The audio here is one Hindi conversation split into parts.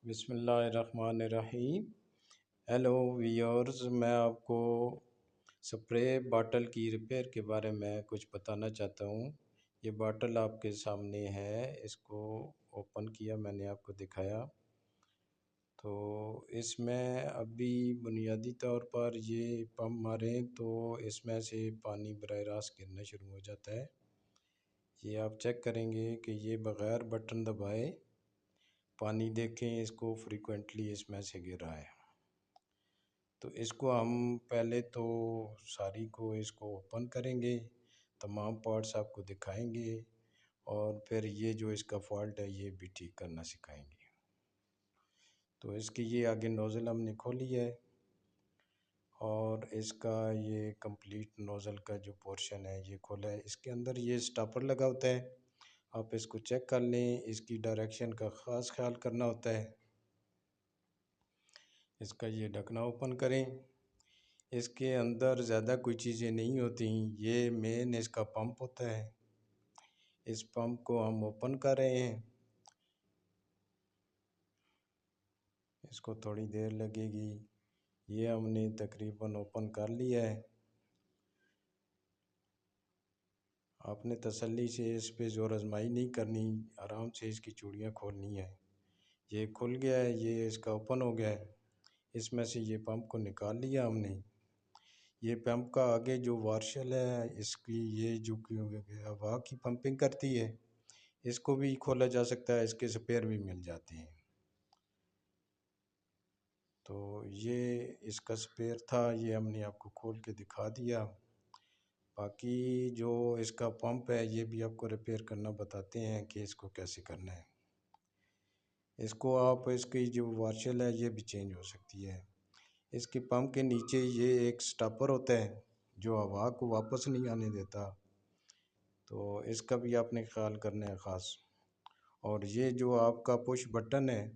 बिस्मिल्लाहिर्रहमानिर्रहीम। हेलो व्यूअर्स, मैं आपको स्प्रे बॉटल की रिपेयर के बारे में कुछ बताना चाहता हूँ। ये बॉटल आपके सामने है, इसको ओपन किया, मैंने आपको दिखाया। तो इसमें अभी बुनियादी तौर पर ये पंप मारें तो इसमें से पानी बराह रास्त गिरना शुरू हो जाता है। ये आप चेक करेंगे कि ये बग़ैर बटन दबाए पानी देखें, इसको फ्रीक्वेंटली इसमें से गिर रहा है। तो इसको हम पहले तो सारी को इसको ओपन करेंगे, तमाम पार्ट्स आपको दिखाएंगे और फिर ये जो इसका फॉल्ट है ये भी ठीक करना सिखाएंगे। तो इसकी ये आगे नोज़ल हमने खोली है और इसका ये कंप्लीट नोज़ल का जो पोर्शन है ये खोला है। इसके अंदर ये स्टॉपर लगा होता है, आप इसको चेक कर लें। इसकी डायरेक्शन का ख़ास ख्याल करना होता है। इसका ये ढकना ओपन करें। इसके अंदर ज़्यादा कोई चीज़ें नहीं होती, ये मेन इसका पंप होता है। इस पंप को हम ओपन कर रहे हैं, इसको थोड़ी देर लगेगी। ये हमने तकरीबन ओपन कर लिया है। आपने तसल्ली से इस पे ज़ोर आजमाई नहीं करनी, आराम से इसकी चूड़ियाँ खोलनी है। ये खुल गया है, ये इसका ओपन हो गया है। इसमें से ये पंप को निकाल लिया हमने। ये पंप का आगे जो वार्शल है, इसकी ये जो हवा की पंपिंग करती है, इसको भी खोला जा सकता है, इसके स्पेयर भी मिल जाते हैं। तो ये इसका स्पेयर था, ये हमने आपको खोल के दिखा दिया। बाकी जो इसका पंप है ये भी आपको रिपेयर करना बताते हैं कि इसको कैसे करना है। इसको आप इसकी जो वार्शल है ये भी चेंज हो सकती है। इसके पंप के नीचे ये एक स्टॉपर होता है जो हवा को वापस नहीं आने देता, तो इसका भी आपने ख्याल करना है ख़ास। और ये जो आपका पुश बटन है,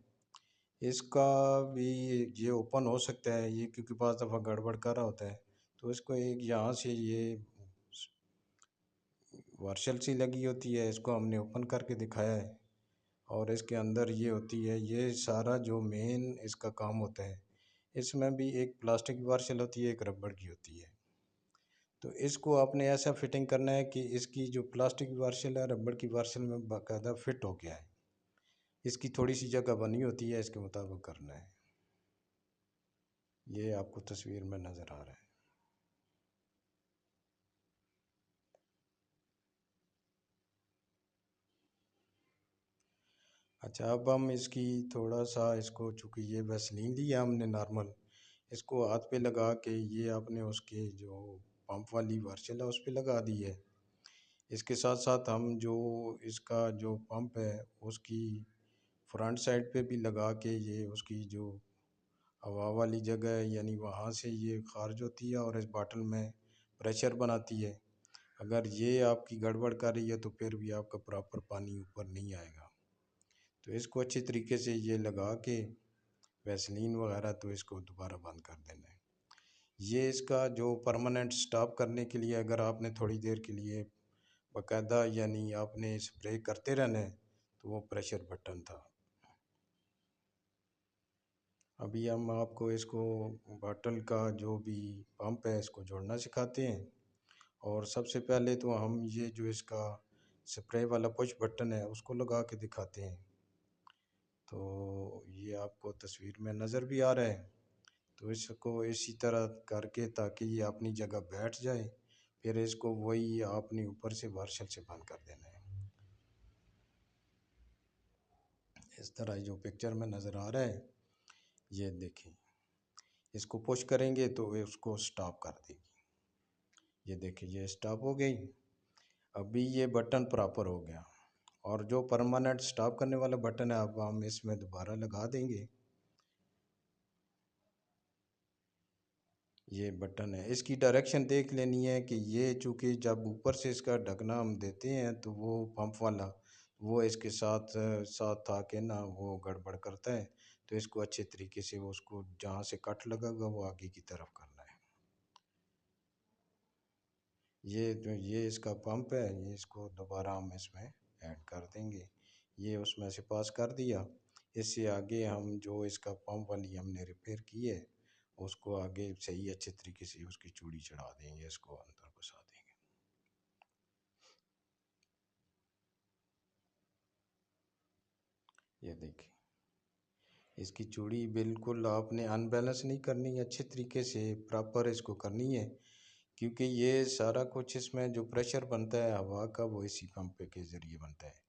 इसका भी ये ओपन हो सकता है, ये क्योंकि पाँच दफ़ा गड़बड़ कर रहा होता है। तो इसको एक यहाँ से ये वार्शल सी लगी होती है, इसको हमने ओपन करके दिखाया है। और इसके अंदर ये होती है, ये सारा जो मेन इसका काम होता है। इसमें भी एक प्लास्टिक की वार्शल होती है, एक रबड़ की होती है। तो इसको आपने ऐसा फिटिंग करना है कि इसकी जो प्लास्टिक की वार्शल है रबड़ की वार्शल में बाकायदा फिट हो गया है। इसकी थोड़ी सी जगह बनी होती है, इसके मुताबिक करना है। ये आपको तस्वीर में नज़र आ रहा है। अच्छा, अब हम इसकी थोड़ा सा इसको, चूँकि ये वैसलीन लिया हमने नॉर्मल, इसको हाथ पे लगा के ये आपने उसके जो पंप वाली वार्शल है उस पे लगा दी है। इसके साथ साथ हम जो इसका जो पंप है उसकी फ्रंट साइड पे भी लगा के ये उसकी जो हवा वाली जगह है, यानी वहाँ से ये खारिज होती है और इस बॉटल में प्रेशर बनाती है। अगर ये आपकी गड़बड़ कर रही है तो फिर भी आपका प्रॉपर पानी ऊपर नहीं आएगा। तो इसको अच्छी तरीके से ये लगा के वैसलीन वगैरह, तो इसको दोबारा बंद कर देना है। ये इसका जो परमानेंट स्टॉप करने के लिए अगर आपने थोड़ी देर के लिए बाकायदा यानी आपने स्प्रे करते रहना है तो वो प्रेशर बटन था। अभी हम आपको इसको बॉटल का जो भी पंप है इसको जोड़ना सिखाते हैं। और सबसे पहले तो हम ये जो इसका स्प्रे वाला पुश बटन है उसको लगा के दिखाते हैं। तो ये आपको तस्वीर में नज़र भी आ रहा है। तो इसको इसी तरह करके ताकि ये अपनी जगह बैठ जाए, फिर इसको वही आपने ऊपर से वार्शल से बंद कर देना है। इस तरह जो पिक्चर में नज़र आ रहा है ये देखें, इसको पुश करेंगे तो ये उसको स्टॉप कर देगी। ये देखिए, ये स्टॉप हो गई। अभी ये बटन प्रॉपर हो गया। और जो परमानेंट स्टॉप करने वाला बटन है अब हम इसमें दोबारा लगा देंगे। ये बटन है, इसकी डायरेक्शन देख लेनी है कि ये चूँकि जब ऊपर से इसका ढकना हम देते हैं तो वो पंप वाला वो इसके साथ साथ आके ना वो गड़बड़ करता है। तो इसको अच्छे तरीके से वो उसको जहाँ से कट लगा हुआ वो आगे की तरफ करना है। ये जो ये इसका पंप है, ये इसको दोबारा हम इसमें ऐड कर देंगे। ये उसमें से पास कर दिया। इससे आगे हम जो इसका पंप वाली हमने रिपेयर की है उसको आगे सही अच्छे तरीके से उसकी चूड़ी चढ़ा देंगे, इसको अंदर घुसा देंगे। ये देखिए, इसकी चूड़ी बिल्कुल आपने अनबैलेंस नहीं करनी है, अच्छे तरीके से प्रॉपर इसको करनी है, क्योंकि ये सारा कुछ इसमें जो प्रेशर बनता है हवा का वो इसी पंप के ज़रिए बनता है।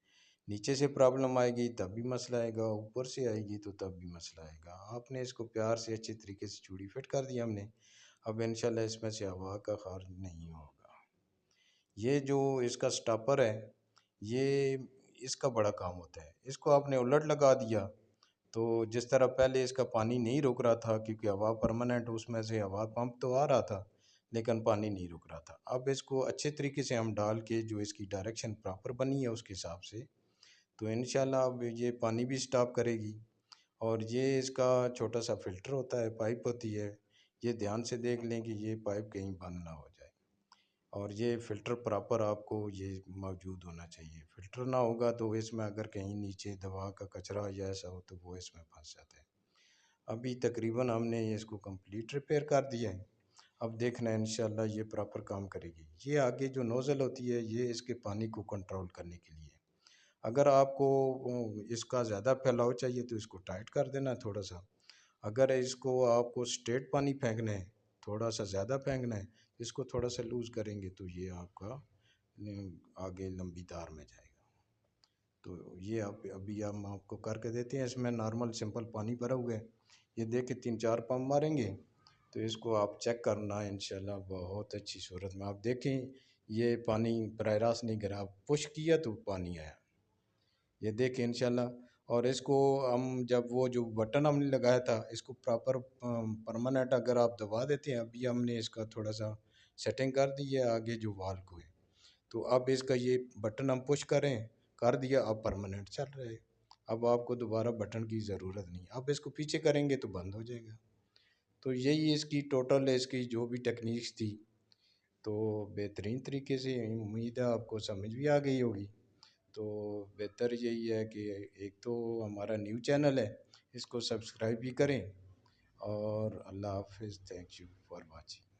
नीचे से प्रॉब्लम आएगी तब भी मसला आएगा, ऊपर से आएगी तो तब भी मसला आएगा। आपने इसको प्यार से अच्छे तरीके से चूड़ी फिट कर दिया हमने, अब इंशाल्लाह इसमें से हवा का खारिज नहीं होगा। ये जो इसका स्टॉपर है, ये इसका बड़ा काम होता है। इसको आपने उलट लगा दिया तो जिस तरह पहले इसका पानी नहीं रुक रहा था, क्योंकि हवा परमानेंट उसमें से हवा पंप तो आ रहा था लेकिन पानी नहीं रुक रहा था। अब इसको अच्छे तरीके से हम डाल के जो इसकी डायरेक्शन प्रॉपर बनी है उसके हिसाब से, तो इंशाल्लाह अब ये पानी भी स्टॉप करेगी। और ये इसका छोटा सा फ़िल्टर होता है, पाइप होती है, ये ध्यान से देख लें कि ये पाइप कहीं बंद ना हो जाए। और ये फ़िल्टर प्रॉपर आपको ये मौजूद होना चाहिए। फ़िल्टर ना होगा तो इसमें अगर कहीं नीचे दवा का कचरा या ऐसा हो तो वो इसमें फंस जाता है। अभी तकरीबन हमने ये इसको कंप्लीट रिपेयर कर दिया है। अब देखना है इंशाल्लाह ये प्रॉपर काम करेगी। ये आगे जो नोज़ल होती है ये इसके पानी को कंट्रोल करने के लिए। अगर आपको इसका ज़्यादा फैलाव चाहिए तो इसको टाइट कर देना थोड़ा सा। अगर इसको आपको स्ट्रेट पानी फेंकना है, थोड़ा सा ज़्यादा फेंकना है, इसको थोड़ा सा लूज़ करेंगे तो ये आपका आगे लंबी तार में जाएगा। तो ये आप अभी हम आपको करके देते हैं। इसमें नॉर्मल सिंपल पानी भरा हुआ है, ये देख के 3-4 पंप मारेंगे तो इसको आप चेक करना इंशाल्लाह बहुत अच्छी सूरत में। आप देखें ये पानी बराह रास्त नहीं गिरा, पुश किया तो पानी आया, ये देखें इंशाल्लाह। और इसको हम जब वो जो बटन हमने लगाया था इसको प्रॉपर परमानेंट अगर आप दबा देते हैं, अभी हमने इसका थोड़ा सा सेटिंग कर दी है आगे जो वाल को है, तो अब इसका ये बटन हम पुश करें, कर दिया, अब परमानेंट चल रहा है। अब आपको दोबारा बटन की ज़रूरत नहीं, अब इसको पीछे करेंगे तो बंद हो जाएगा। तो यही इसकी टोटल इसकी जो भी टेक्निक्स थी, तो बेहतरीन तरीके से उम्मीद है आपको समझ भी आ गई होगी। तो बेहतर यही है कि एक तो हमारा न्यू चैनल है, इसको सब्सक्राइब भी करें। और अल्लाह हाफ़िज़, थैंक यू फॉर वाचिंग।